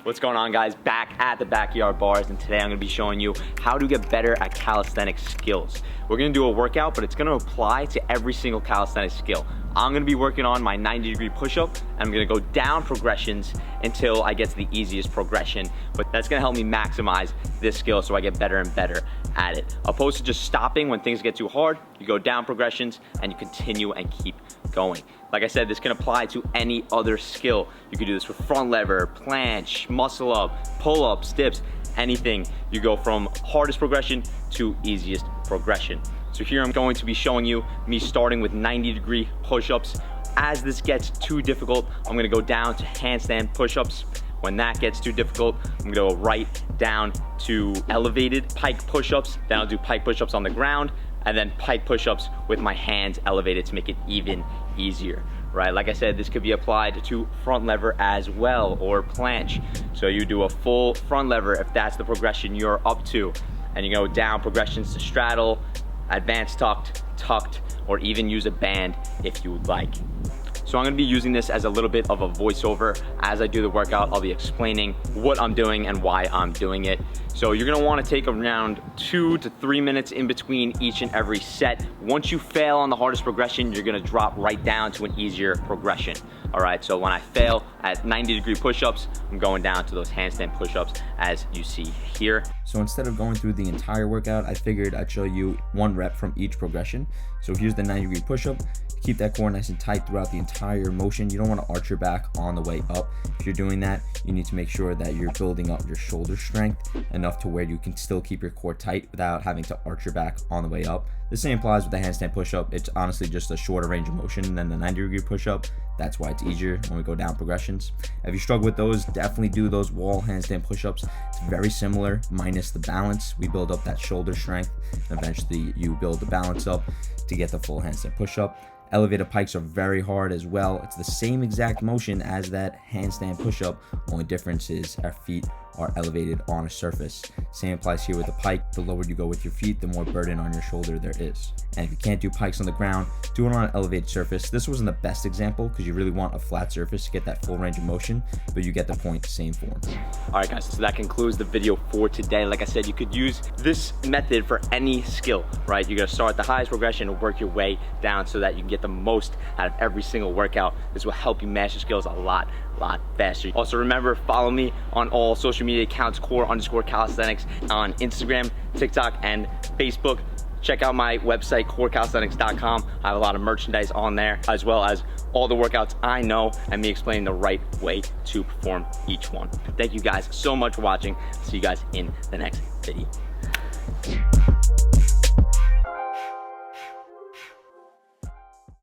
What's going on, guys? Back at the Backyard Bars, and today I'm going to be showing you how to get better at calisthenics skills. We're going to do a workout, but it's going to apply to every single calisthenics skill. I'm going to be working on my 90-degree push-up, and I'm going to go down progressions until I get to the easiest progression, but that's going to help me maximize this skill so I get better and better at it. Opposed to just stopping when things get too hard, you go down progressions and you continue and keep going. Like I said, this can apply to any other skill. You can do this with front lever, planche, muscle up, pull ups, dips, anything. You go from hardest progression to easiest progression. So here I'm going to be showing you me starting with 90-degree push-ups. As this gets too difficult, I'm gonna go down to handstand push-ups. When that gets too difficult, I'm gonna go right down to elevated pike push-ups. Then I'll do pike push-ups on the ground, and then pike push-ups with my hands elevated to make it even easier, right? Like I said, this could be applied to front lever as well, or planche. So you do a full front lever if that's the progression you're up to, and you go down progressions to straddle, advanced tucked, tucked, or even use a band if you would like. So I'm gonna be using this as a little bit of a voiceover. As I do the workout, I'll be explaining what I'm doing and why I'm doing it. So you're gonna wanna take around 2 to 3 minutes in between each and every set. Once you fail on the hardest progression, you're gonna drop right down to an easier progression. All right, so when I fail at 90-degree push-ups, I'm going down to those handstand push-ups as you see here. So instead of going through the entire workout, I figured I'd show you 1 rep from each progression. So here's the 90-degree push-up. Keep that core nice and tight throughout the entire motion. You don't want to arch your back on the way up. If you're doing that, you need to make sure that you're building up your shoulder strength enough to where you can still keep your core tight without having to arch your back on the way up. The same applies with the handstand push-up. It's honestly just a shorter range of motion than the 90-degree push-up. That's why it's easier when we go down progressions. If you struggle with those, definitely do those wall handstand push-ups. It's very similar, minus the balance. We build up that shoulder strength, and eventually you build the balance up to get the full handstand push-up. Elevated pikes are very hard as well. It's the same exact motion as that handstand push-up. Only difference is our feet are elevated on a surface. Same applies here with the pike. The lower you go with your feet, the more burden on your shoulder there is. And if you can't do pikes on the ground, do it on an elevated surface. This wasn't the best example because you really want a flat surface to get that full range of motion, but you get the point, same form. All right, guys, so that concludes the video for today. Like I said, you could use this method for any skill, right? You're gonna start at the highest progression and work your way down so that you can get the most out of every single workout. This will help you master skills a lot faster. Also, remember, follow me on all social media accounts, core_calisthenics on Instagram, TikTok, and Facebook. Check out my website, corecalisthenics.com. I have a lot of merchandise on there, as well as all the workouts I know and me explaining the right way to perform each one. Thank you guys so much for watching. See you guys in the next video.